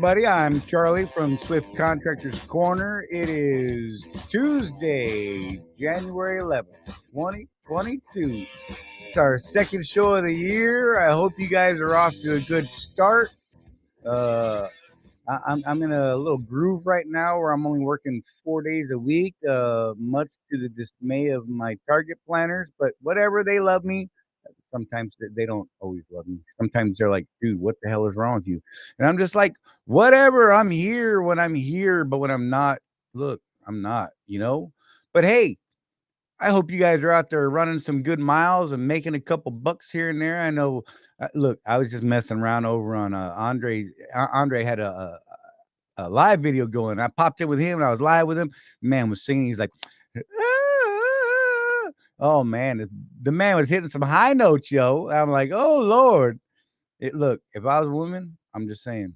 everybody. I'm Charlie from Swift Contractors Corner. It is Tuesday, January 11th, 2022. It's our second show of the year. I hope you guys are off to a good start. Uh, I'm in a little groove right now where I'm only working 4 days a week, much to the dismay of my target planners, but whatever, they love me. Sometimes they don't always love me. Sometimes they're like, dude, what the hell is wrong with you? And I'm just like, whatever. I'm here when I'm here, but when I'm not, look, I'm not. But hey, I hope you guys are out there running some good miles and making a couple bucks here and there. I know. Look, I was just messing around over on Andre. Andre had a live video going. I popped in with him and I was live with him. Man was singing. He's like, "Ah." Oh man, the man was hitting some high notes, yo. I'm like, oh Lord. Look, if I was a woman, I'm just saying,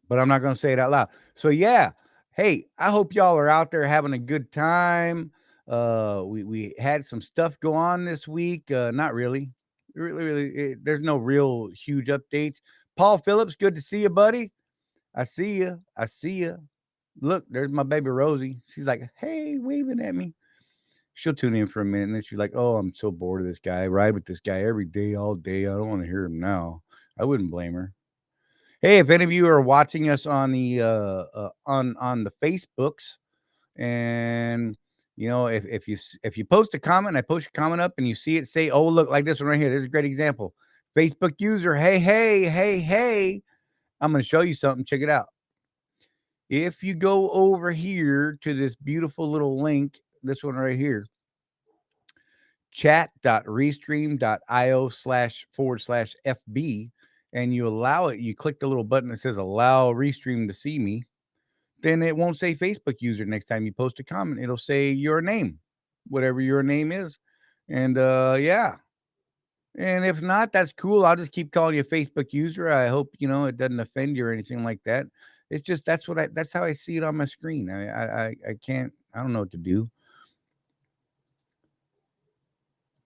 but I'm not gonna say it out loud. So yeah, hey, I hope y'all are out there having a good time. We had some stuff go on this week. Not really, there's no real huge updates. Paul Phillips, good to see you, buddy. I see you. I see you. Look, there's my baby Rosie. She's like, hey, waving at me. She'll tune in for a minute and then she's like, oh, I'm so bored of this guy. I ride with this guy every day, all day. I don't want to hear him now. I wouldn't blame her. Hey, if any of you are watching us on the on the Facebooks, and if you post a comment, I post a comment up and you see it, say, oh, look, like this one right here. There's a great example. Facebook user, hey. I'm going to show you something. Check it out. If you go over here to this beautiful little link, this one right here, chat.restream.io//FB, and you allow it, you click the little button that says allow Restream to see me, then it won't say Facebook user next time you post a comment. It'll say your name, whatever your name is. And yeah. And if not, that's cool. I'll just keep calling you a Facebook user. I hope it doesn't offend you or anything like that. It's just that's how I see it on my screen. I can't, I don't know what to do.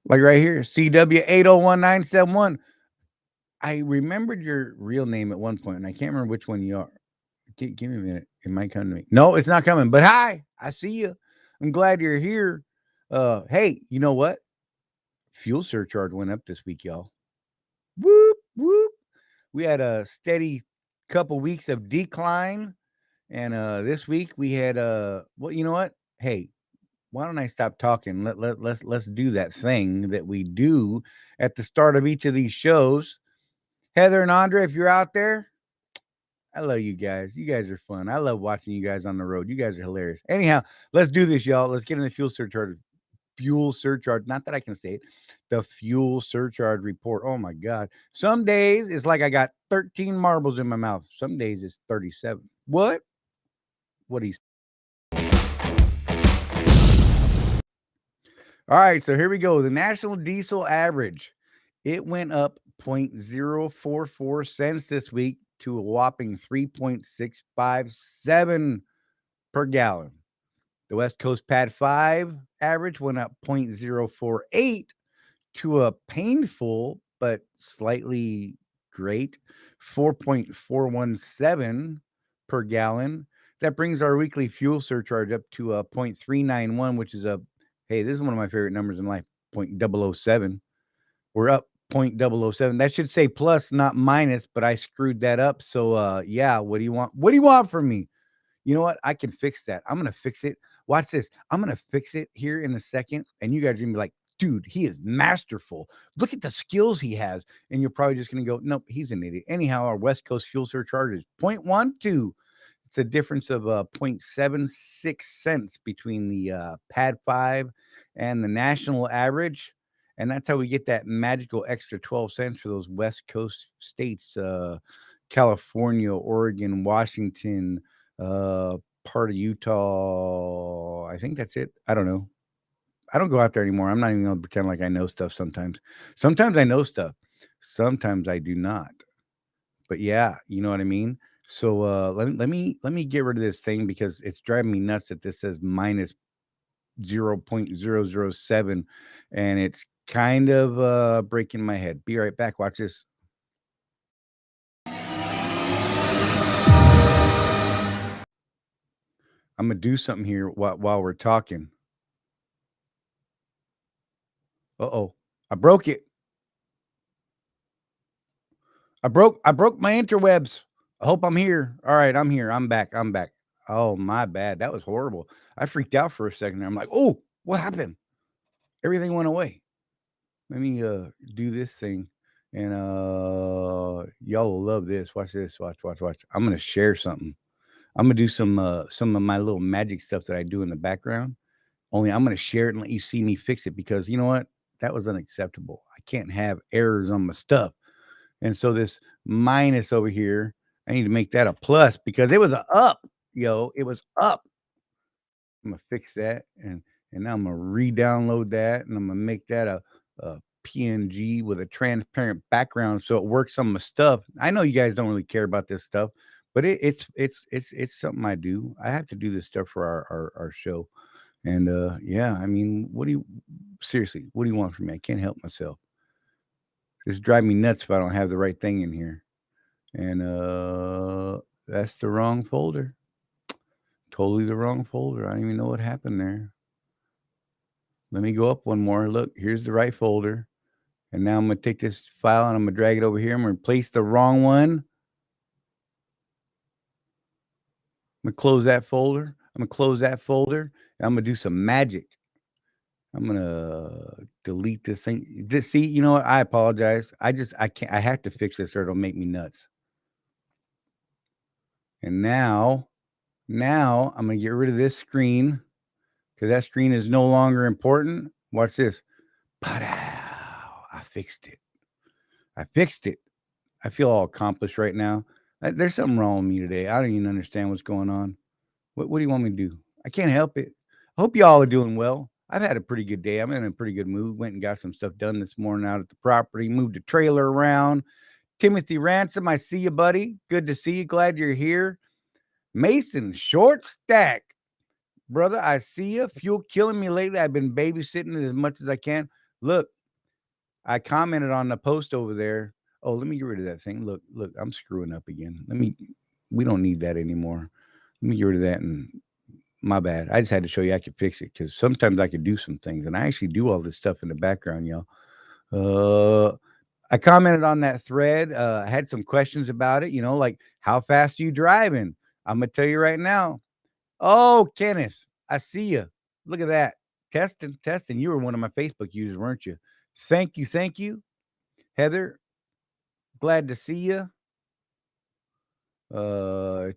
Like right here, CW801971. I remembered your real name at one point, and I can't remember which one you are. Give me a minute. It might come to me. No, it's not coming. But hi, I see you. I'm glad you're here. Hey, you know what? Fuel surcharge went up this week, y'all. Whoop whoop. We had a steady couple weeks of decline, and this week we had well, you know what? Hey, why don't I stop talking? Let's do that thing that we do at the start of each of these shows. Heather and Andre, if you're out there, I love you guys. You guys are fun. I love watching you guys on the road. You guys are hilarious. Anyhow, let's do this, y'all. Let's get in the fuel surcharge. Fuel surcharge. Not that I can say it. The fuel surcharge report. Oh my God. Some days it's like I got 13 marbles in my mouth. Some days it's 37. What? What do you say? All right. So here we go. The national diesel average. It went up 0.044 cents this week to a whopping 3.657 per gallon. The West Coast Pad 5 average went up 0.048 to a painful but slightly great 4.417 per gallon. That brings our weekly fuel surcharge up to a 0.391, which is hey, this is one of my favorite numbers in life, 0.007. We're up 0.007. That should say plus, not minus, but I screwed that up. So yeah, what do you want? What do you want from me? You know what? I can fix that. I'm gonna fix it. Watch this. I'm gonna fix it here in a second, and you guys are gonna be like, dude, he is masterful. Look at the skills he has. And you're probably just gonna go, nope, he's an idiot. Anyhow, our West Coast fuel surcharge is 0.12. It's a difference of 0.76 cents between the Pad 5 and the national average. And that's how we get that magical extra 12 cents for those West Coast states, California, Oregon, Washington, part of Utah. I think that's it. I don't know. I don't go out there anymore. I'm not even going to pretend like I know stuff sometimes. Sometimes I know stuff. Sometimes I do not. But yeah, you know what I mean? So let me get rid of this thing because it's driving me nuts that this says minus 0.007 and it's kind of breaking my head. Be right back. Watch this. I'm gonna do something here while we're talking. Uh-oh. I broke it. I broke my interwebs. I hope I'm here. All right, I'm here. I'm back. I'm back. Oh, my bad. That was horrible. I freaked out for a second there. I'm like, "Oh, what happened?" Everything went away. Let me do this thing. And y'all will love this. Watch this. Watch. I'm gonna share something. I'm gonna do some of my little magic stuff that I do in the background. Only I'm gonna share it and let you see me fix it because you know what? That was unacceptable. I can't have errors on my stuff. And so this minus over here, I need to make that a plus because it was a up, yo. It was up. I'm gonna fix that and now I'm gonna re-download that and I'm gonna make that a PNG with a transparent background so it works on my stuff. I know you guys don't really care about this stuff, but it's something I do. I have to do this stuff for our show. And yeah, I mean, seriously, what do you want from me? I can't help myself. This drive me nuts if I don't have the right thing in here. And that's the wrong folder. Totally the wrong folder. I don't even know what happened there. Let me go up one more. Look, here's the right folder. And now I'm going to take this file and I'm going to drag it over here. I'm going to replace the wrong one. I'm going to close that folder. I'm going to close that folder. And I'm going to do some magic. I'm going to delete this thing. See, you know what? I apologize. I can't. I have to fix this or it'll make me nuts. And now I'm going to get rid of this screen because that screen is no longer important. Watch this. I fixed it. I fixed it. I feel all accomplished right now. There's something wrong with me today. I don't even understand what's going on. What do you want me to do? I can't help it. I hope y'all are doing well. I've had a pretty good day. I'm in a pretty good mood. Went and got some stuff done this morning out at the property. Moved the trailer around. Timothy Ransom, I see you, buddy. Good to see you. Glad you're here. Mason Short Stack. Brother, I see you. Fuel killing me lately. I've been babysitting it as much as I can. Look, I commented on the post over there. Oh, let me get rid of that thing. Look, I'm screwing up again. We don't need that anymore. Let me get rid of that. And my bad. I just had to show you I could fix it because sometimes I could do some things. And I actually do all this stuff in the background, y'all. I commented on that thread. I had some questions about it, like how fast are you driving? I'm going to tell you right now. Oh, Kenneth, I see you. Look at that. Testing. You were one of my Facebook users, weren't you? Thank you. Heather, glad to see you.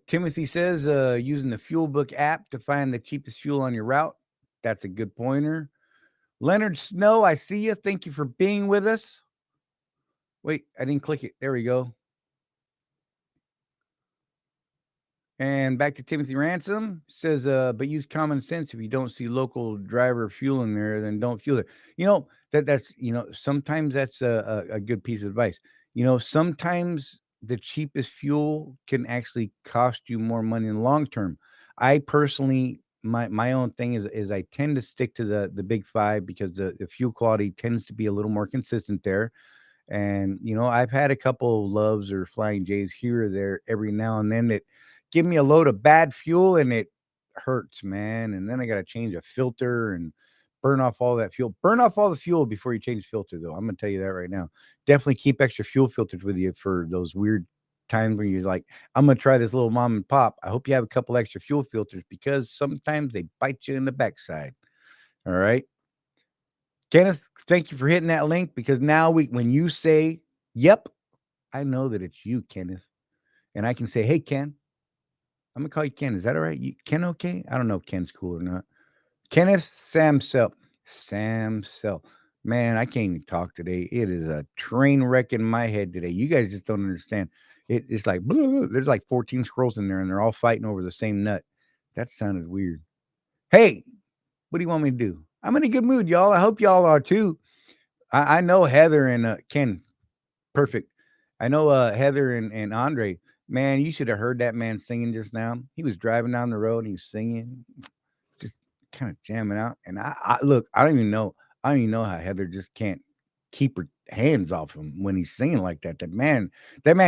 Timothy says using the Fuel Book app to find the cheapest fuel on your route. That's a good pointer. Leonard Snow, I see you. Thank you for being with us. Wait, I didn't click it. There we go. And back to Timothy Ransom says, but use common sense. If you don't see local driver fuel in there, then don't fuel it. That's sometimes that's a good piece of advice. Sometimes the cheapest fuel can actually cost you more money in the long term. I personally, my own thing is I tend to stick to the big five because the fuel quality tends to be a little more consistent there. And I've had a couple loves or flying J's here or there every now and then that give me a load of bad fuel and it hurts, man. And then I got to change a filter and burn off all that fuel. Burn off all the fuel before you change the filter, though. I'm going to tell you that right now. Definitely keep extra fuel filters with you for those weird times when you're like, I'm going to try this little mom and pop. I hope you have a couple extra fuel filters because sometimes they bite you in the backside. All right. Kenneth, thank you for hitting that link because now when you say, yep, I know that it's you, Kenneth. And I can say, hey, Ken. I'm going to call you Ken. Is that all right? Ken okay? I don't know if Ken's cool or not. Kenneth Samsell. Man, I can't even talk today. It is a train wreck in my head today. You guys just don't understand. It's like, there's like 14 squirrels in there and they're all fighting over the same nut. That sounded weird. Hey, what do you want me to do? I'm in a good mood, y'all. I hope y'all are too. I know Heather and Ken. Perfect. I know Heather and Andre. Man, you should have heard that man singing just now. He was driving down the road and he was singing, just kind of jamming out. And I look, I don't even know how Heather just can't keep her hands off him when he's singing like that. That man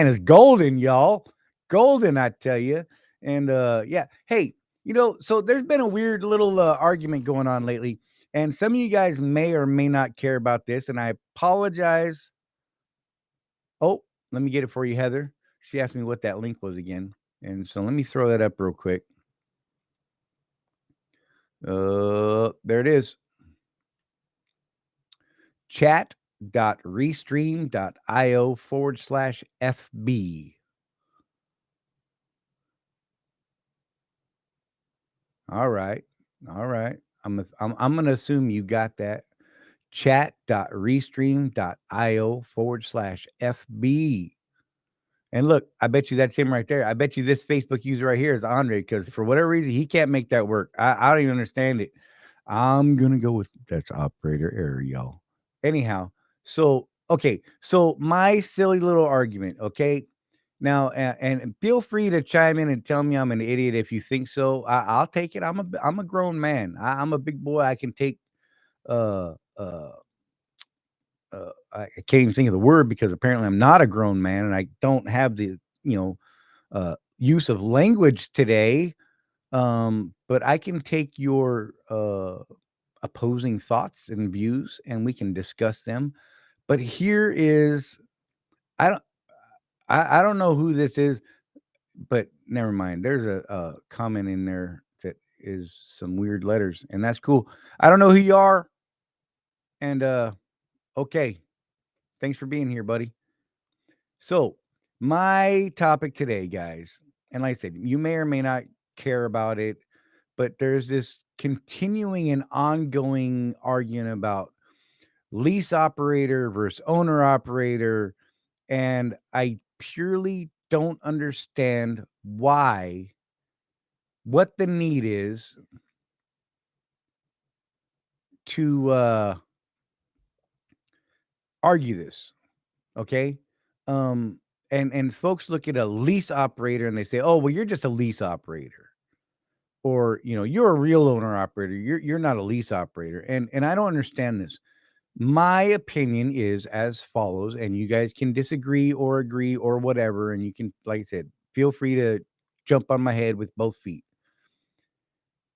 is golden, y'all. Golden, I tell you. And yeah, hey, So there's been a weird little argument going on lately, and some of you guys may or may not care about this, and I apologize. Oh, let me get it for you, Heather. She asked me what that link was again, and so let me throw that up real quick. There it is. Chat.restream.io/FB. All right. All right. I'm gonna assume you got that. Chat.restream.io/FB. And look, I bet you that's him right there. I bet you this Facebook user right here is Andre, because for whatever reason, he can't make that work. I don't even understand it. I'm gonna go with that's operator error, y'all. Anyhow, so okay, so my silly little argument, okay. Now, and feel free to chime in and tell me I'm an idiot if you think so. I'll take it. I'm a grown man. I'm a big boy. I can take uh uh I can't even think of the word because apparently I'm not a grown man and I don't have the use of language today. But I can take your opposing thoughts and views and we can discuss them. But here is I don't I don't know who this is, but never mind. There's a comment in there that is some weird letters, and that's cool. I don't know who you are, and okay. Thanks for being here, buddy. So, my topic today, guys, and like I said, you may or may not care about it, but there's this continuing and ongoing argument about lease operator versus owner operator. And I purely don't understand what the need is to argue this. Okay. Um, and folks look at a lease operator and they say, oh, well, you're just a lease operator. Or, you're a real owner operator. You're not a lease operator. And I don't understand this. My opinion is as follows, and you guys can disagree or agree or whatever, and you can, like I said, feel free to jump on my head with both feet.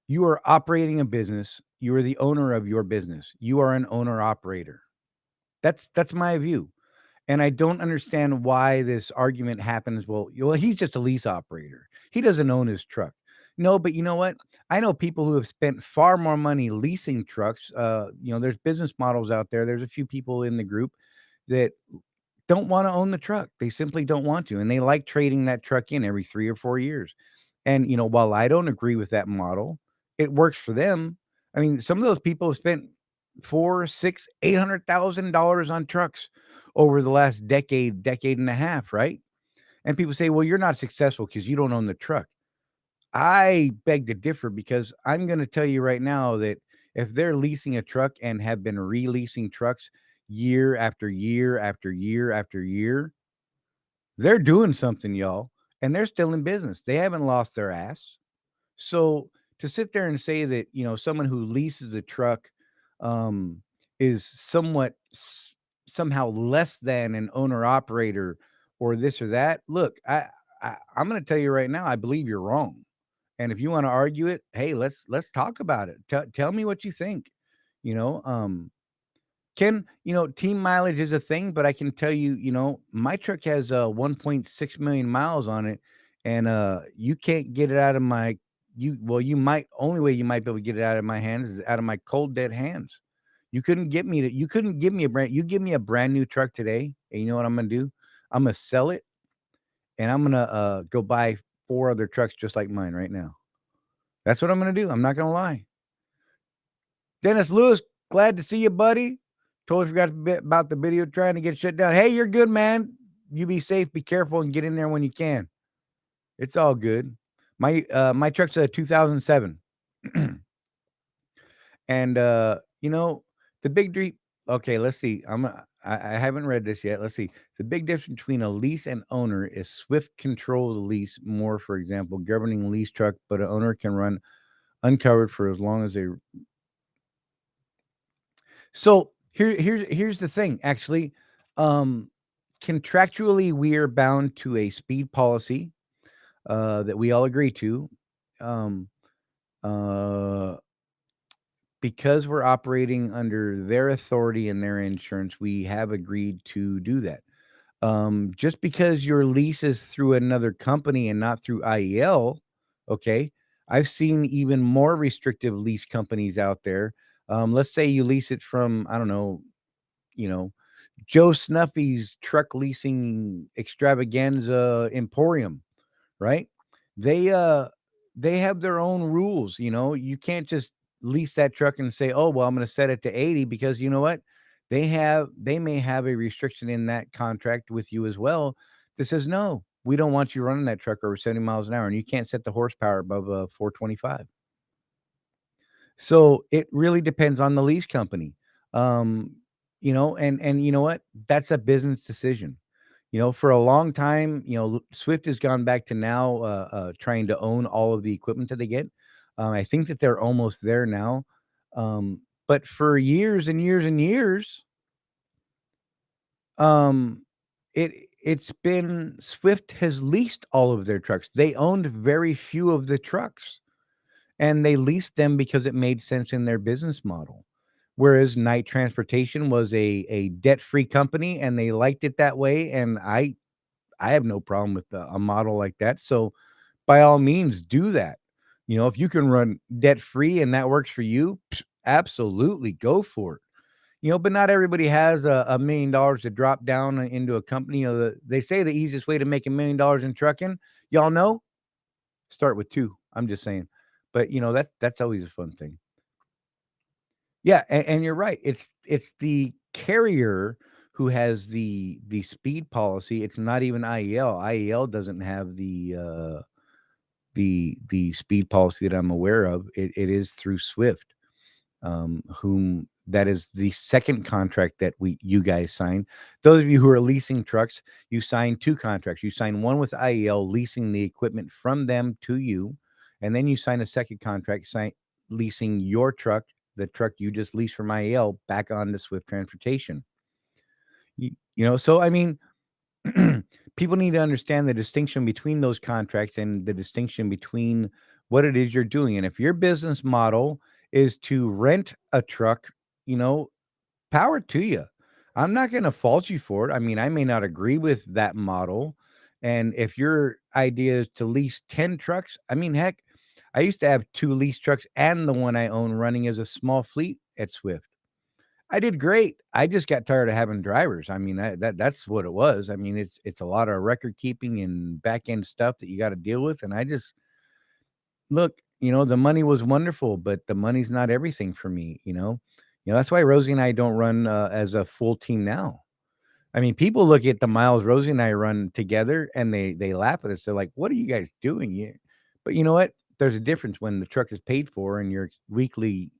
You are operating a business. You are the owner of your business. You are an owner operator. That's my view. And I don't understand why this argument happens. Well, he's just a lease operator. He doesn't own his truck. No, but you know what? I know people who have spent far more money leasing trucks. There's business models out there. There's a few people in the group that don't want to own the truck. They simply don't want to. And they like trading that truck in every 3 or 4 years. And, while I don't agree with that model, it works for them. I mean, some of those people have spent four, six, $800,000 on trucks over the last decade and a half, right? And people say, well, you're not successful because you don't own the truck. I beg to differ because I'm going to tell you right now that if they're leasing a truck and have been releasing trucks year after year after year after year, they're doing something, y'all, and they're still in business. They haven't lost their ass. So to sit there and say that, someone who leases a truck um, is somehow less than an owner operator or this or that, look, I'm going to tell you right now, I believe you're wrong. And if you want to argue it, hey, let's talk about it. Tell me what you think. You know, team mileage is a thing, but I can tell you, my truck has 1.6 million miles on it, and you can't get it out of my you might only way you might be able to get it out of my hands is out of my cold dead hands. You couldn't give me you give me a brand new truck today, and you know what I'm gonna do? I'm gonna sell it and I'm gonna go buy 4 other trucks just like mine right now. That's what I'm gonna do. I'm not gonna lie. Dennis Lewis, glad to see you, buddy. Totally forgot a bit about the video trying to get shut down. Hey, you're good, man. You be safe, be careful, and get in there when you can. It's all good. My truck's a 2007. And the big dream. Okay, let's see. I haven't read this yet. Let's see. The big difference between a lease and owner is Swift controls the lease more, for example, governing lease truck, but an owner can run uncovered for as long as they. So here's the thing. Actually, um, contractually, we are bound to a speed policy that we all agree to. Um, Uh, because we're operating under their authority and their insurance, we have agreed to do that. Just because your lease is through another company and not through IEL, okay? I've seen even more restrictive lease companies out there. Let's say you lease it from, I don't know, you know, Joe Snuffy's truck leasing extravaganza emporium, right? They uh they have their own rules, you know. You can't just lease that truck and say, "Oh, well, I'm going to set it to 80," because you know what? They may have a restriction in that contract with you as well that says, "No, we don't want you running that truck over 70 miles an hour and you can't set the horsepower above 425." So it really depends on the lease company. Um, and you know what? That's a business decision. For a long time, Swift has gone back to now trying to own all of the equipment that they get. I think that they're almost there now. But for years and years and years, um, it's been Swift has leased all of their trucks. They owned very few of the trucks, and they leased them because it made sense in their business model. Whereas Knight Transportation was a debt-free company, and they liked it that way, and I have no problem with a model like that. So by all means, do that. If you can run debt free and that works for you, absolutely go for it. But not everybody has $1 million to drop down into a company. They say the easiest way to make $1 million in trucking, y'all know, start with two. I'm just saying, but that's always a fun thing. Yeah, and you're right. It's the carrier who has the speed policy. It's not even IEL. IEL doesn't have the speed policy that I'm aware of. It is through Swift, whom that is the second contract that you guys signed. Those of you who are leasing trucks, you sign two contracts. You sign one with IEL, leasing the equipment from them to you, and then you sign a second contract, leasing your truck, the truck you just leased from IEL, back onto Swift Transportation. So I mean, people need to understand the distinction between those contracts and the distinction between what it is you're doing. And if your business model is to rent a truck, you know, power to you. I'm not going to fault you for it. I mean, I may not agree with that model. And if your idea is to lease 10 trucks, I mean, heck, I used to have two lease trucks and the one I own running as a small fleet at Swift. I did great. I just got tired of having drivers. I mean, that's what it was. I mean, it's a lot of record keeping and back end stuff that you got to deal with. And I just look, the money was wonderful, but the money's not everything for me. That's why Rosie and I don't run as a full team now. I mean, people look at the miles Rosie and I run together, and they laugh at us. They're like, "What are you guys doing?" But you know what? There's a difference when the truck is paid for and your weekly,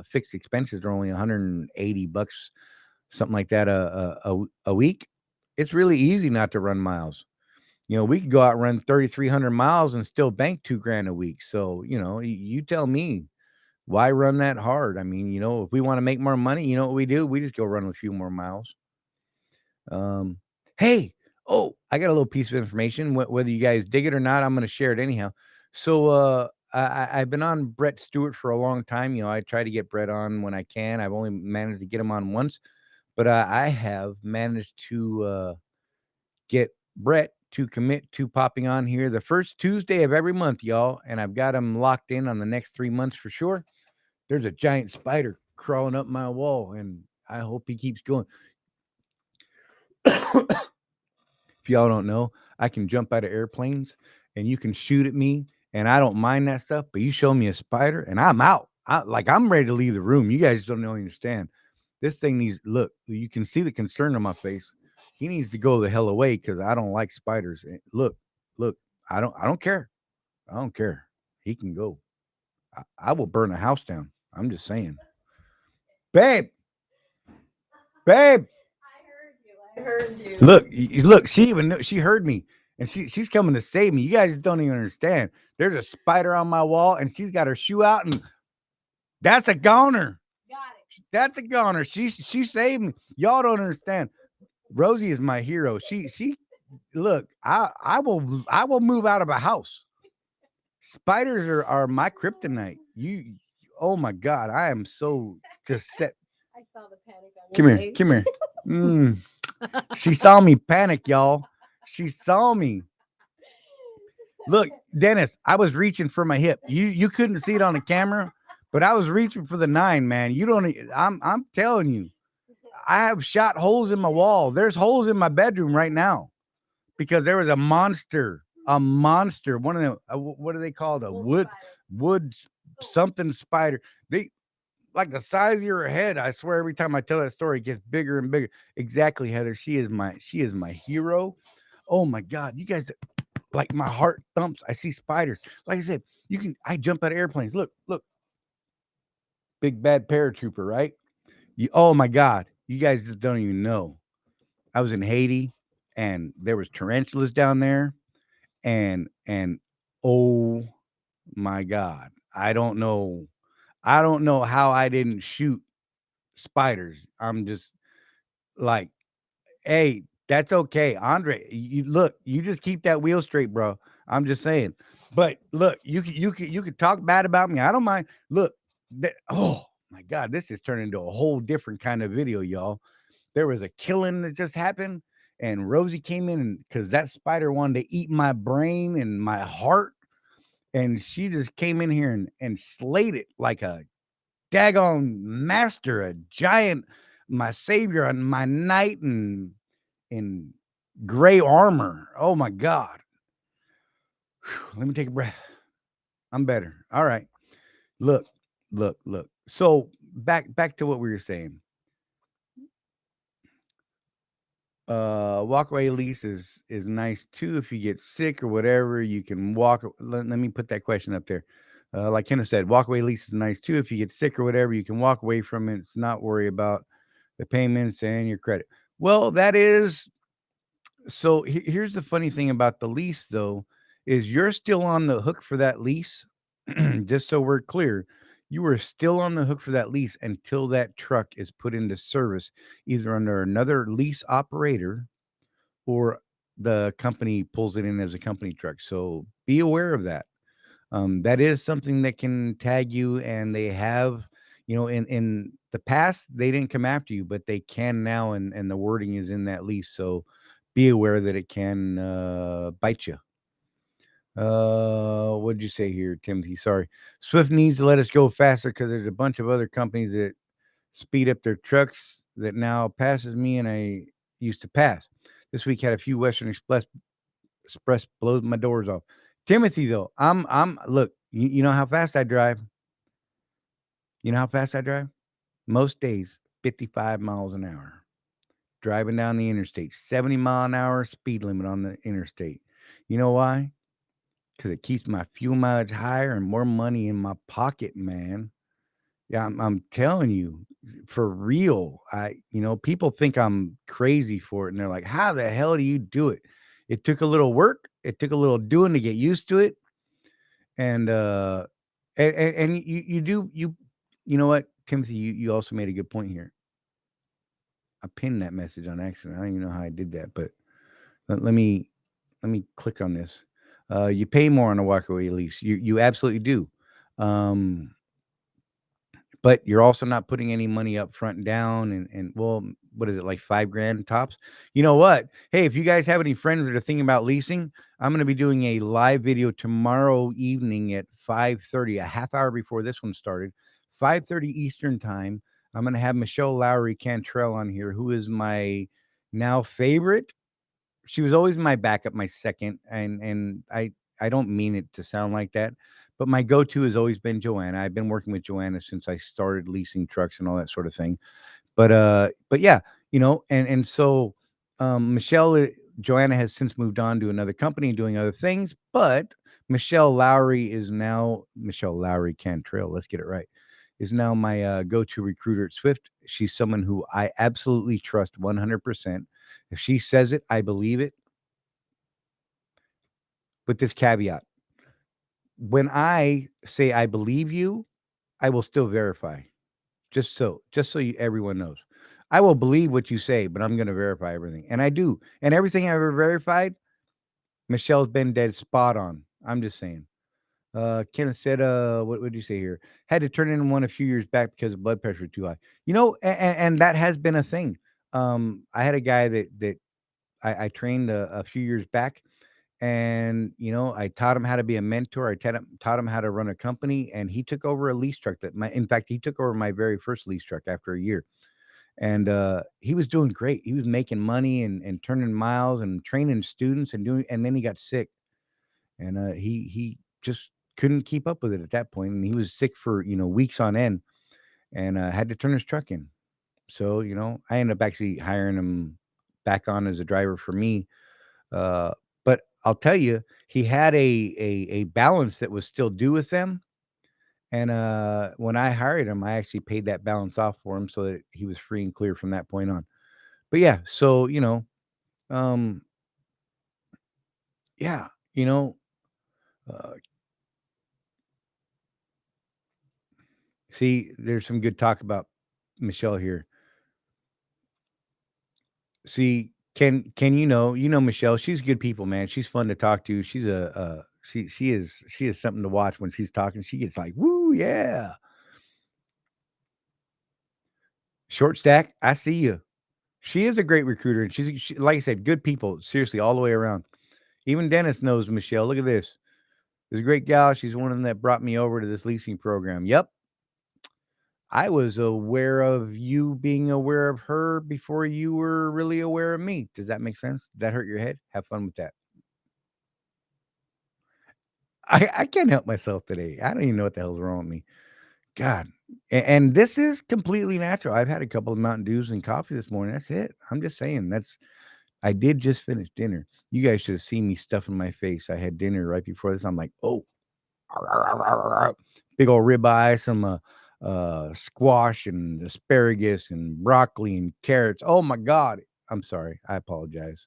fixed expenses are only $180, something like that a week. It's really easy not to run miles. We could go out and run 3,300 miles and still bank 2 grand a week. So, you tell me, why run that hard? I mean, if we want to make more money, you know what we do? We just go run a few more miles. Um, hey, oh, I got a little piece of information. Whether you guys dig it or not, I'm going to share it anyhow. So, I've been on Brett Stewart for a long time. I try to get Brett on when I can. I've only managed to get him on once, but I have managed to get Brett to commit to popping on here the first Tuesday of every month, y'all. And I've got him locked in on the next 3 months for sure. There's a giant spider crawling up my wall, and I hope he keeps going. If y'all don't know, I can jump out of airplanes and you can shoot at me, and I don't mind that stuff. But you show me a spider and I'm out. I'm ready to leave the room. You guys don't understand. This thing needs, look, you can see the concern on my face. He needs to go the hell away because I don't like spiders. Look, I don't care. I don't care. He can go. I will burn a house down. I'm just saying. Babe. Babe. I heard you. Look, she heard me, and she's coming to save me. You guys don't even understand. There's a spider on my wall, and she's got her shoe out, and that's a goner. Got it. That's a goner. She saved me. Y'all don't understand. Rosie is my hero. She look. I will move out of a house. Spiders are my kryptonite. Oh my God, I am so just set. I saw the panic on Come your here, face. come here. Mm. She saw me panic, y'all. She saw me. Look, Dennis, I was reaching for my hip. You couldn't see it on the camera, but I was reaching for the 9, man. You don't. I'm telling you, I have shot holes in my wall. There's holes in my bedroom right now because there was a monster. A monster. One of them. What are they called? A Wolf spider. wood something spider. They like the size of your head. I swear, every time I tell that story, it gets bigger and bigger. Exactly, Heather. She is my hero. Oh my God, you guys, like my heart thumps. I see spiders. Like I said, I jump out of airplanes. Look, look, big bad paratrooper, right? Oh my God, you guys just don't even know. I was in Haiti, and there was tarantulas down there, and oh my God, I don't know how I didn't shoot spiders. I'm just like, hey, that's okay, Andre. You look, you just keep that wheel straight, bro. I'm just saying. But look, you could talk bad about me. I don't mind. Look, oh my God, this is turning into a whole different kind of video, y'all. There was a killing that just happened, and Rosie came in, and because that spider wanted to eat my brain and my heart, and she just came in here and slayed it like a daggone master, a giant, my savior, and my knight, and in gray armor. Oh my God. Whew, let me take a breath. I'm better. All right. Look, look. So back to what we were saying. Walkaway lease is nice too. If you get sick or whatever, you can walk. Let me put that question up there. Like Kenneth said, walkaway lease is nice too. If you get sick or whatever, you can walk away from it. It's not worry about the payments and your credit. Well, that is so. Here's the funny thing about the lease, though, is you're still on the hook for that lease. Just so we're clear, you are still on the hook for that lease until that truck is put into service, either under another lease operator or the company pulls it in as a company truck. So be aware of that. That is something that can tag you, and they have, in the past they didn't come after you, but they can now, and the wording is in that lease. So be aware that it can bite you. What did you say here, Timothy? Sorry. Swift needs to let us go faster because there's a bunch of other companies that speed up their trucks that now passes me, and I used to pass. This week had a few Western Express blows my doors off. Timothy, though, I'm look, you know how fast I drive. You know how fast I drive? Most days, 55 miles an hour. Driving down the interstate, 70-mile an hour speed limit on the interstate. You know why? Because it keeps my fuel mileage higher and more money in my pocket, man. Yeah, I'm telling you, for real. People think I'm crazy for it, and they're like, "How the hell do you do it?" It took a little work. It took a little doing to get used to it, and you know what, Timothy, you also made a good point here. I pinned that message on accident. I don't even know how I did that, but let me click on this. You pay more on a walkaway lease. You absolutely do. Um, but you're also not putting any money up front and down, and well, what is it, like 5 grand tops? You know what? Hey, if you guys have any friends that are thinking about leasing, I'm going to be doing a live video tomorrow evening at 5:30, a half hour before this one started, 5:30 Eastern time. I'm going to have Michelle Lowry Cantrell on here, who is my now favorite. She was always my backup, my second, and I don't mean it to sound like that, but my go-to has always been Joanna. I've been working with Joanna since I started leasing trucks and all that sort of thing. But yeah, and so Joanna has since moved on to another company doing other things, but Michelle Lowry is now Michelle Lowry Cantrell. Let's get it right. Is now my go-to recruiter at Swift. She's someone who I absolutely trust 100%. If she says it, I believe it. With this caveat, when I say I believe you, I will still verify. Just so everyone knows. I will believe what you say, but I'm going to verify everything. And I do. And everything I ever verified, Michelle's been dead spot on. I'm just saying. Kenneth said, what would you say here? Had to turn in one a few years back because blood pressure was too high. And that has been a thing. I had a guy that I trained a few years back, and I taught him how to be a mentor. I taught him how to run a company, and he took over a lease truck. In fact, he took over my very first lease truck after a year, and he was doing great. He was making money and turning miles and training students and then he got sick, and he just couldn't keep up with it at that point, and he was sick for weeks on end, and had to turn his truck in. So I ended up actually hiring him back on as a driver for me. uh, but I'll tell you, he had a balance that was still due with them, and when I hired him, I actually paid that balance off for him so that he was free and clear from that point on. But yeah, so um, yeah, uh, see, there's some good talk about Michelle here. See, can Michelle? She's good people, man. She's fun to talk to. She's she is something to watch when she's talking. She gets like, woo, yeah. Short stack, I see you. She is a great recruiter, and like I said, good people. Seriously, all the way around. Even Dennis knows Michelle. Look at this. This a great gal. She's one of them that brought me over to this leasing program. Yep, I was aware of you being aware of her before you were really aware of me. Does that make sense? Did that hurt your head? Have fun with that. I can't help myself today. I don't even know what the hell's wrong with me. God. And this is completely natural. I've had a couple of Mountain Dews and coffee this morning. That's it. I'm just saying I did just finish dinner. You guys should have seen me stuffing my face. I had dinner right before this. I'm like, oh, big old ribeye, some squash and asparagus and broccoli and carrots. Oh my God. I'm sorry. I apologize.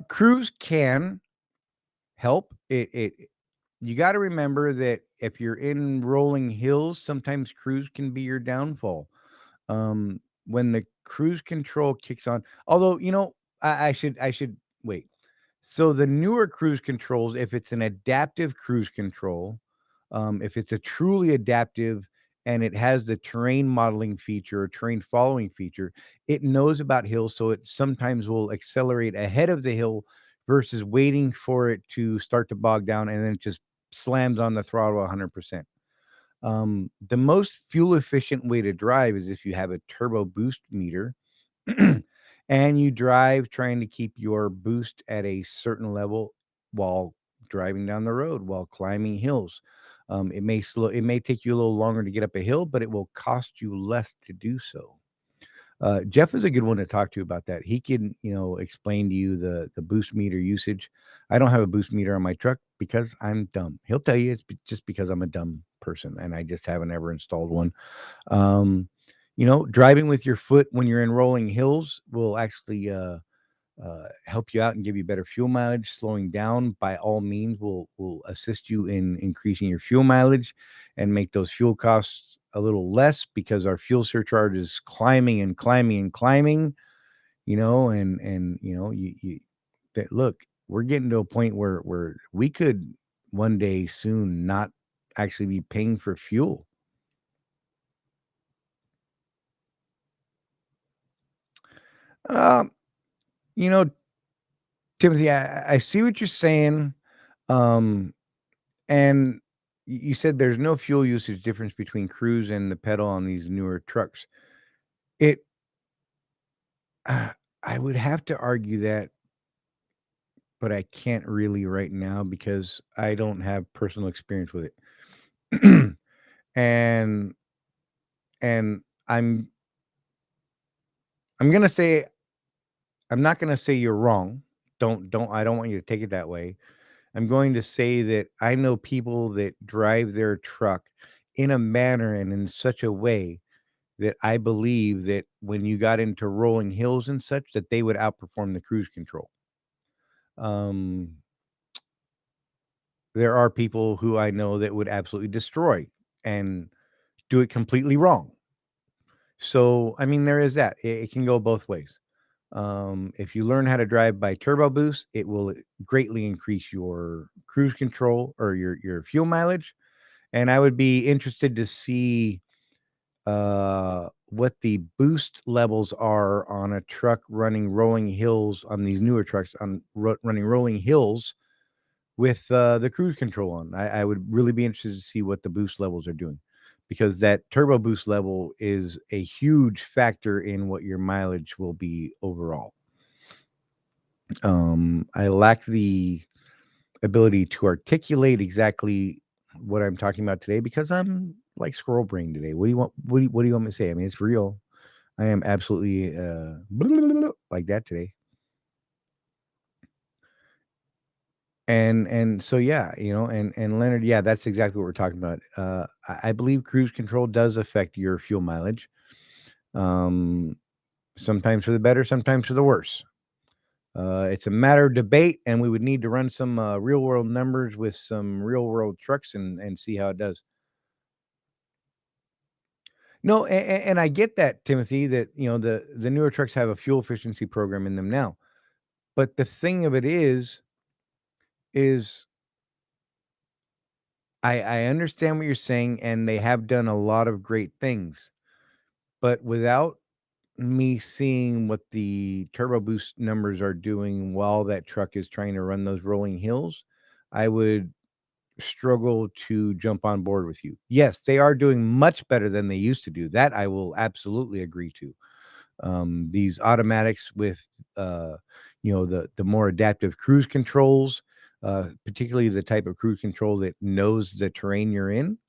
Cruise can help. It You got to remember that if you're in rolling hills, sometimes cruise can be your downfall. When the cruise control kicks on, although I should wait. So the newer cruise controls, if it's an adaptive cruise control, if it's a truly adaptive and it has the terrain modeling feature or terrain following feature, it knows about hills, so it sometimes will accelerate ahead of the hill versus waiting for it to start to bog down and then it just slams on the throttle 100%. The most fuel efficient way to drive is if you have a turbo boost meter and you drive trying to keep your boost at a certain level while driving down the road, while climbing hills. It may take you a little longer to get up a hill, but it will cost you less to do so. Jeff is a good one to talk to about that. He can, explain to you the boost meter usage. I don't have a boost meter on my truck because I'm dumb. He'll tell you just because I'm a dumb person and I just haven't ever installed one. Um, Driving with your foot when you're in rolling hills will actually help you out and give you better fuel mileage. Slowing down, by all means, will assist you in increasing your fuel mileage and make those fuel costs a little less because our fuel surcharge is climbing and climbing and climbing. Look, we're getting to a point where we could one day soon not actually be paying for fuel. Um, you know, Timothy, I see what you're saying. Um, and you said there's no fuel usage difference between cruise and the pedal on these newer trucks. It, I would have to argue that, but I can't really right now because I don't have personal experience with it. and and I'm gonna say I'm not gonna say you're wrong. Don't I don't want you to take it that way. I'm going to say that I know people that drive their truck in a manner and in such a way that I believe that when you got into rolling hills and such, that they would outperform the cruise control. Um, there are people who I know that would absolutely destroy and do it completely wrong. So, I mean, there is that. It can go both ways. If you learn how to drive by turbo boost, it will greatly increase your cruise control or your fuel mileage. And I would be interested to see what the boost levels are on a truck running rolling hills on these newer trucks on running rolling hills with the cruise control on. I would really be interested to see what the boost levels are doing because that turbo boost level is a huge factor in what your mileage will be overall. I lack the ability to articulate exactly what I'm talking about today because I'm like squirrel brain today. What do you want? What do you want me to say? I mean, it's real. I am absolutely like that today. And so yeah, and Leonard, yeah, that's exactly what we're talking about. I believe cruise control does affect your fuel mileage. Um, Sometimes for the better, sometimes for the worse. It's a matter of debate, and we would need to run some real world numbers with some real world trucks and see how it does. No, and I get that, Timothy, that the newer trucks have a fuel efficiency program in them now. But the thing of it is I understand what you're saying, and they have done a lot of great things. But without me seeing what the turbo boost numbers are doing while that truck is trying to run those rolling hills, I would struggle to jump on board with you. Yes, they are doing much better than they used to do. That I will absolutely agree to. These automatics with the more adaptive cruise controls, particularly the type of cruise control that knows the terrain you're in.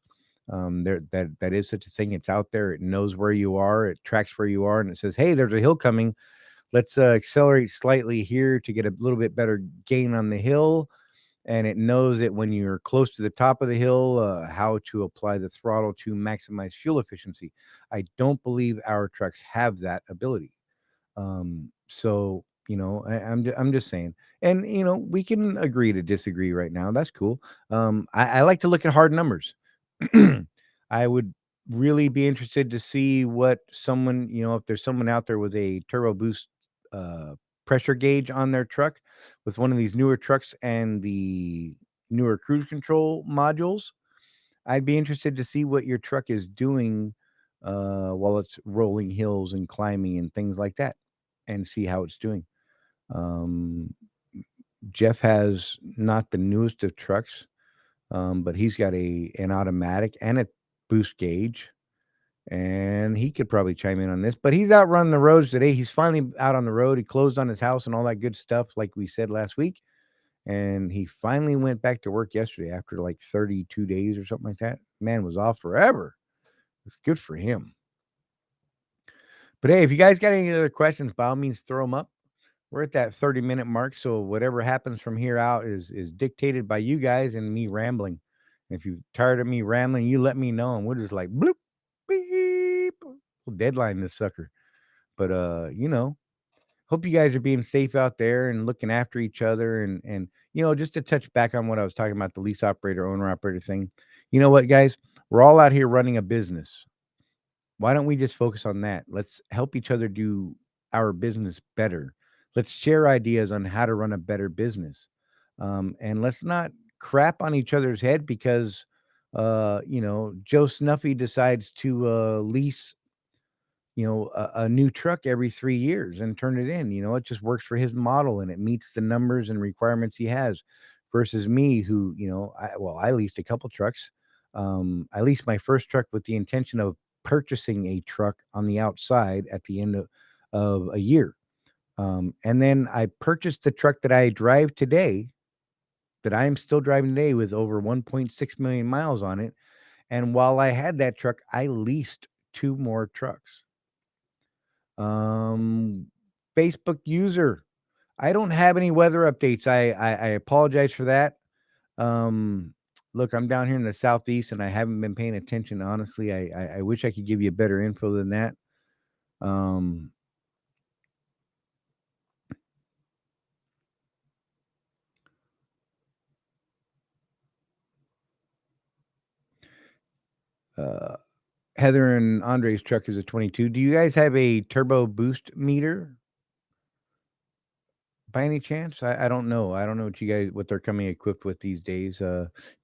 There that is such a thing. It's out there. It knows where you are. It tracks where you are, and it says, "Hey, there's a hill coming. Let's accelerate slightly here to get a little bit better gain on the hill." And it knows that when you're close to the top of the hill, how to apply the throttle to maximize fuel efficiency. I don't believe our trucks have that ability. So I'm just saying, and we can agree to disagree right now. That's cool. I like to look at hard numbers. I would really be interested to see what someone, if there's someone out there with a turbo boost uh, pressure gauge on their truck with one of these newer trucks and the newer cruise control modules. I'd be interested to see what your truck is doing while it's rolling hills and climbing and things like that and see how it's doing. Um, Jeff has not the newest of trucks, but he's got an automatic and a boost gauge, and he could probably chime in on this. But he's out running the roads today. He's finally out on the road. He closed on his house and all that good stuff, like we said last week. And he finally went back to work yesterday after like 32 days or something like that. Man was off forever. It's good for him. But hey, if you guys got any other questions, by all means, throw them up. We're at that 30-minute mark, so whatever happens from here out is dictated by you guys and me rambling. If you're tired of me rambling, you let me know, and we'll just like bloop, beep, we'll deadline this sucker. But hope you guys are being safe out there and looking after each other, and just to touch back on what I was talking about, the lease operator, owner operator thing. You know what, guys? We're all out here running a business. Why don't we just focus on that? Let's help each other do our business better. Let's share ideas on how to run a better business. And let's not crap on each other's head because, Joe Snuffy decides to lease, a new truck every 3 years and turn it in. It just works for his model and it meets the numbers and requirements he has versus me, who, I leased a couple trucks. I leased my first truck with the intention of purchasing a truck on the outside at the end of a year. And then I purchased the truck that I drive today, that I am still driving today with over 1.6 million miles on it. And while I had that truck, I leased two more trucks. Um, Facebook user. I don't have any weather updates. I apologize for that. Um, Look, I'm down here in the southeast and I haven't been paying attention. Honestly, I wish I could give you better info than that. Um, uh, Heather and Andre's truck is a 22. Do you guys have a turbo boost meter? by any chance? I don't know. I don't know what they're coming equipped with these days.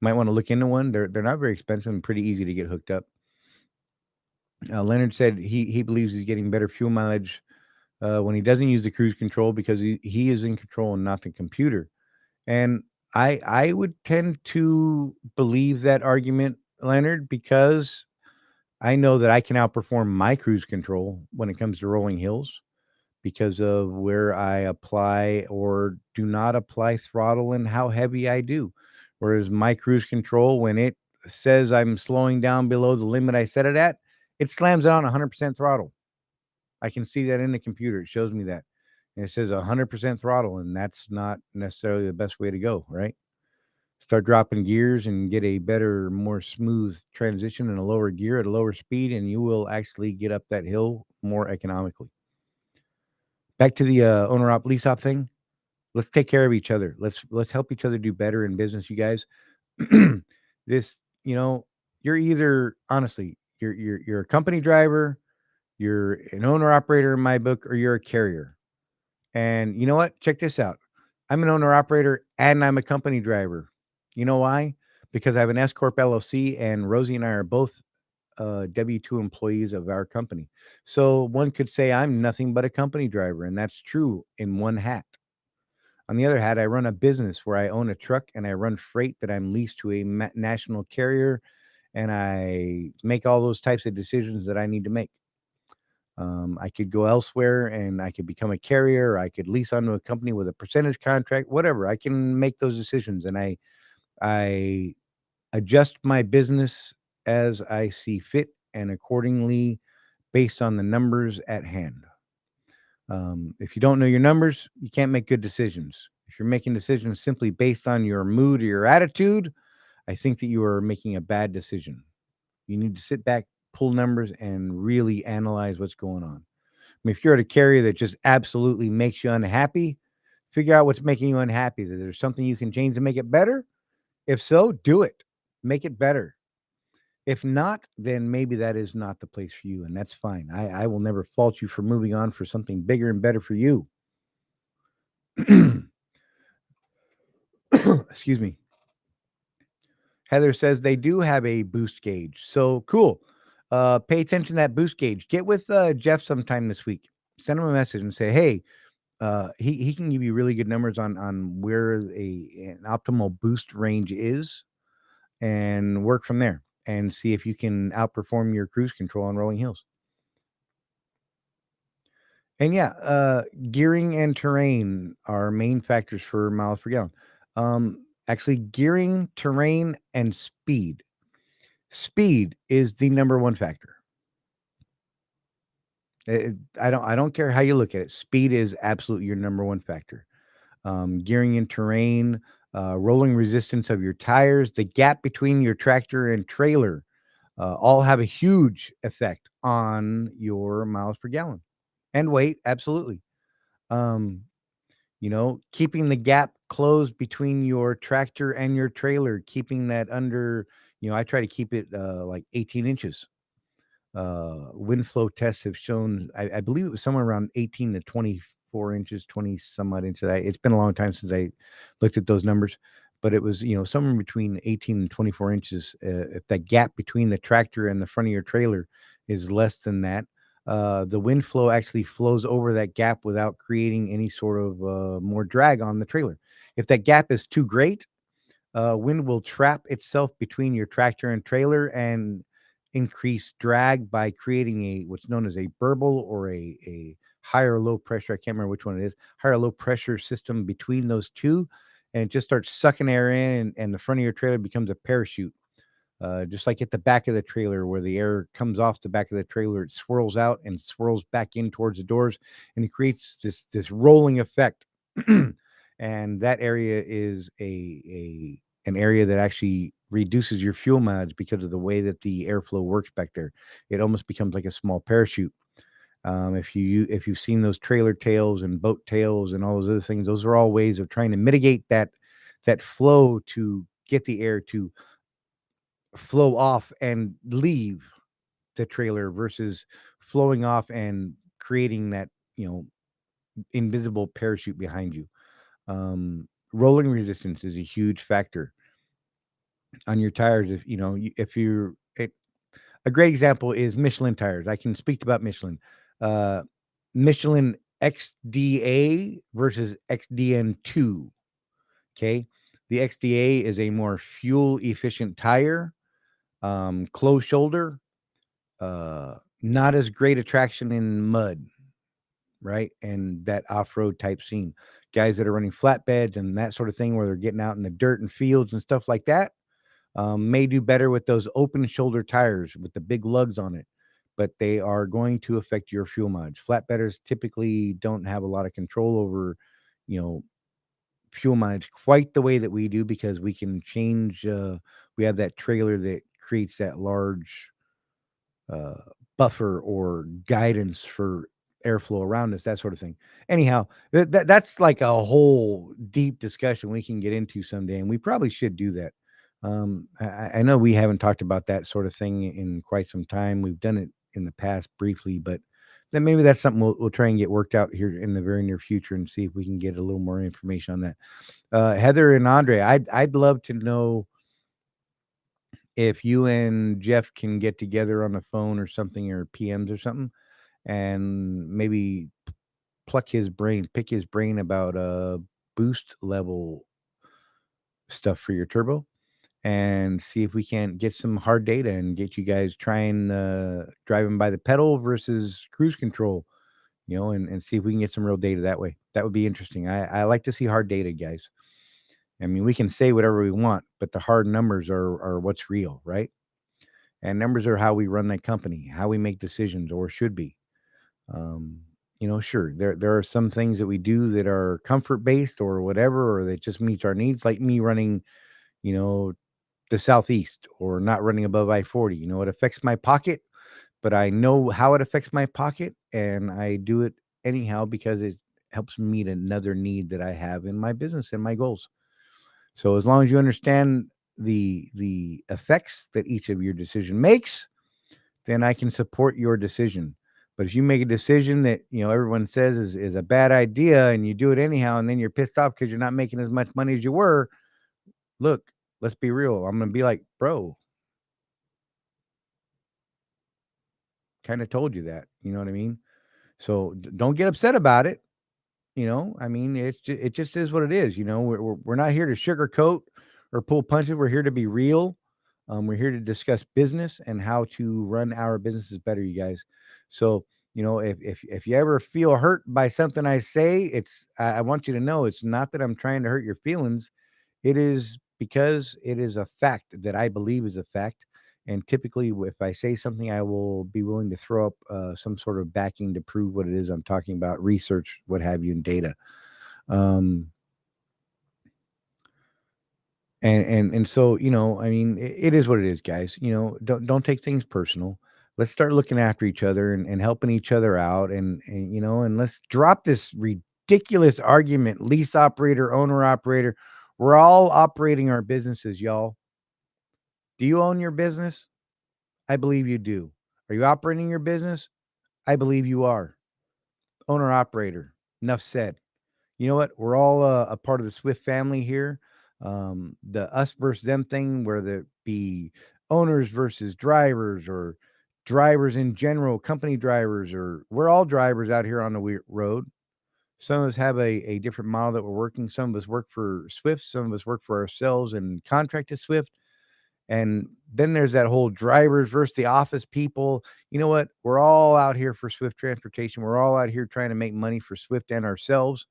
Might want to look into one. They're not very expensive and pretty easy to get hooked up. Leonard said he believes he's getting better fuel mileage when he doesn't use the cruise control because he is in control and not the computer. And I would tend to believe that argument, Leonard, because I know that I can outperform my cruise control when it comes to rolling hills because of where I apply or do not apply throttle and how heavy I do. Whereas my cruise control, when it says I'm slowing down below the limit I set it at, it slams it on 100% throttle. I can see that in the computer. It shows me that. And it says 100% throttle, and that's not necessarily the best way to go, right? Start dropping gears and get a better, more smooth transition in a lower gear at a lower speed, and you will actually get up that hill more economically. Back to the owner op lease op thing. Let's take care of each other. Let's help each other do better in business, you guys. This, you know, you're either honestly, you're a company driver, you're an owner operator in my book, or you're a carrier. And you know what? Check this out. I'm an owner operator and I'm a company driver. You know why? Because I have an S Corp LLC and Rosie and I are both W-2 employees of our company. So one could say I'm nothing but a company driver, and that's true in one hat. On the other hat, I run a business where I own a truck and I run freight that I'm leased to a national carrier, and I make all those types of decisions that I need to make. I could go elsewhere and I could become a carrier. Or I could lease onto a company with a percentage contract, whatever. I can make those decisions, and I adjust my business as I see fit and accordingly based on the numbers at hand. If you don't know your numbers, you can't make good decisions. If you're making decisions simply based on your mood or your attitude, I think that you are making a bad decision. You need to sit back, pull numbers, and really analyze what's going on. I mean, if you're at a carrier that just absolutely makes you unhappy, figure out what's making you unhappy. That there's something you can change to make it better. If so, do it. Make it better. If not, then maybe that is not the place for you, and that's fine. I will never fault you for moving on for something bigger and better for you. Excuse me. Heather says they do have a boost gauge. So cool. Pay attention to that boost gauge. Get with Jeff sometime this week. Send him a message and say, hey, he can give you really good numbers on where an optimal boost range is and work from there and see if you can outperform your cruise control on rolling hills. And yeah, gearing and terrain are main factors for miles per gallon. Actually, gearing, terrain, and speed. Speed is the number one factor. I don't care how you look at it. Speed is absolutely your number one factor. Gearing and terrain, rolling resistance of your tires, the gap between your tractor and trailer, all have a huge effect on your miles per gallon and weight. Absolutely. Um, keeping the gap closed between your tractor and your trailer, keeping that under, I try to keep it like 18 inches. Wind flow tests have shown, I believe it was somewhere around 18 to 24 inches, 20 some odd inches. It's been a long time since I looked at those numbers, but it was, somewhere between 18 and 24 inches. If that gap between the tractor and the front of your trailer is less than that, the wind flow actually flows over that gap without creating any sort of more drag on the trailer. If that gap is too great, wind will trap itself between your tractor and trailer and increase drag by creating what's known as a burble or a higher low pressure. I can't remember which one it is. Higher low pressure system between those two, and it just starts sucking air in, and the front of your trailer becomes a parachute. Just like at the back of the trailer where the air comes off the back of the trailer, it swirls out and swirls back in towards the doors, and it creates this rolling effect. And that area is an area that actually reduces your fuel mileage because of the way that the airflow works back there. It almost becomes like a small parachute. If you've seen those trailer tails and boat tails and all those other things, those are all ways of trying to mitigate that flow to get the air to flow off and leave the trailer versus flowing off and creating that, invisible parachute behind you. Rolling resistance is a huge factor on your tires. If you know, if you're a great example is Michelin tires. I can speak about Michelin. Uh, Michelin XDA versus XDN2. Okay. The XDA is a more fuel efficient tire, closed shoulder, not as great a traction in mud, right? And that off road type scene. Guys that are running flatbeds and that sort of thing where they're getting out in the dirt and fields and stuff like that may do better with those open shoulder tires with the big lugs on it, but they are going to affect your fuel mileage. Flatbedders typically don't have a lot of control over, you know, fuel mileage quite the way that we do because we can change. We have that trailer that creates that large uh, buffer or guidance for airflow around us, that sort of thing. Anyhow, that's like a whole deep discussion we can get into someday, and we probably should do that. I know we haven't talked about that sort of thing in quite some time. We've done it in the past briefly, but then maybe that's something we'll try and get worked out here in the very near future and see if we can get a little more information on that. Heather and Andre, I'd love to know if you and Jeff can get together on the phone or something or PMs or something and maybe pick his brain about boost level stuff for your turbo and see if we can get some hard data and get you guys trying driving by the pedal versus cruise control, you know, and see if we can get some real data that way. That would be interesting. I like to see hard data, guys. I mean, we can say whatever we want, but the hard numbers are what's real, right? And numbers are how we run that company, how we make decisions, or should be. Um, you know, sure, there are some things that we do that are comfort based or whatever, or that just meets our needs, like me running, you know, the southeast or not running above I-40. You know, it affects my pocket, but I know how it affects my pocket, and I do it anyhow because it helps me meet another need that I have in my business and my goals. So as long as you understand the effects that each of your decision makes, then I can support your decision. But if you make a decision that you know everyone says is a bad idea and you do it anyhow, and then you're pissed off because you're not making as much money as you were, look, let's be real. I'm gonna be like, bro, kind of told you that. You know what I mean? So don't get upset about it. You know, I mean, it just is what it is. You know, we're not here to sugarcoat or pull punches. We're here to be real. We're here to discuss business and how to run our businesses better, you guys. So, you know, if you ever feel hurt by something I say, I want you to know it's not that I'm trying to hurt your feelings. It is because it is a fact that I believe is a fact. And typically, if I say something, I will be willing to throw up some sort of backing to prove what it is I'm talking about, research, what have you, and data. Um, and so you know, I mean, it is what it is, guys. You know, don't take things personal. Let's start looking after each other and helping each other out, and you know, and let's drop this ridiculous argument. Lease operator, owner operator, we're all operating our businesses, y'all. Do you own your business? I believe you do. Are you operating your business? I believe you are. Owner operator. Enough said. You know what? We're all a part of the Swift family here. The us versus them thing, where there be owners versus drivers, or drivers in general, company drivers, or we're all drivers out here on the road. Some of us have a different model that we're working. Some of us work for Swift. Some of us work for ourselves and contract to Swift. And then there's that whole drivers versus the office people. You know what? We're all out here for Swift transportation. We're all out here trying to make money for Swift and ourselves.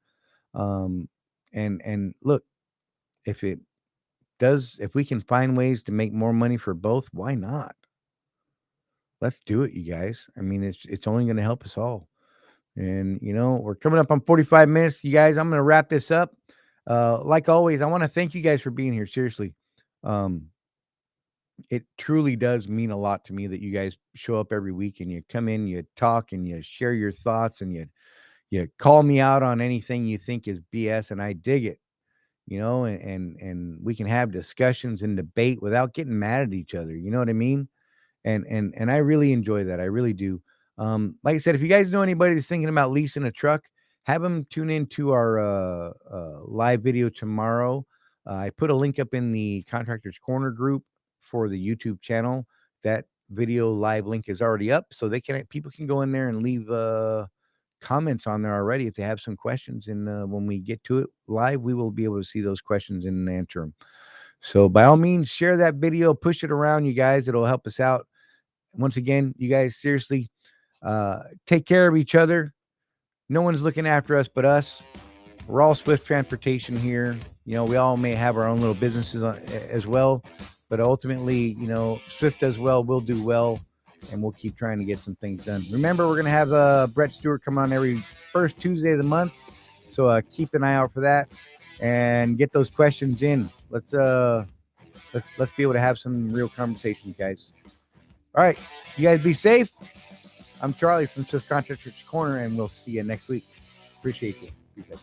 Um, and look, if it if we can find ways to make more money for both, why not? Let's do it, you guys. I mean, it's only going to help us all. And you know, we're coming up on 45 minutes, you guys. I'm going to wrap this up. Like always, I want to thank you guys for being here. Seriously. Um, it truly does mean a lot to me that you guys show up every week and you come in, you talk and you share your thoughts and you call me out on anything you think is BS, and I dig it. You know, and we can have discussions and debate without getting mad at each other. You know what I mean? And I really enjoy that. I really do. Like I said, if you guys know anybody that's thinking about leasing a truck, have them tune into our live video tomorrow. I put a link up in the Contractors Corner group for the YouTube channel. That video live link is already up, so people can go in there and leave comments on there already if they have some questions. And when we get to it live, we will be able to see those questions and answer them. So by all means, share that video, push it around, you guys. It'll help us out. Once again, you guys seriously take care of each other. No one's looking after us but us. We're all Swift Transportation here. You know, we all may have our own little businesses as well, but ultimately, you know, Swift does well, we'll do well, and we'll keep trying to get some things done. Remember, we're going to have Brett Stewart come on every first Tuesday of the month, so keep an eye out for that and get those questions in. Let's be able to have some real conversations, guys. All right, you guys be safe. I'm Charlie from Swift Contractors Corner, and we'll see you next week. Appreciate you. Peace out.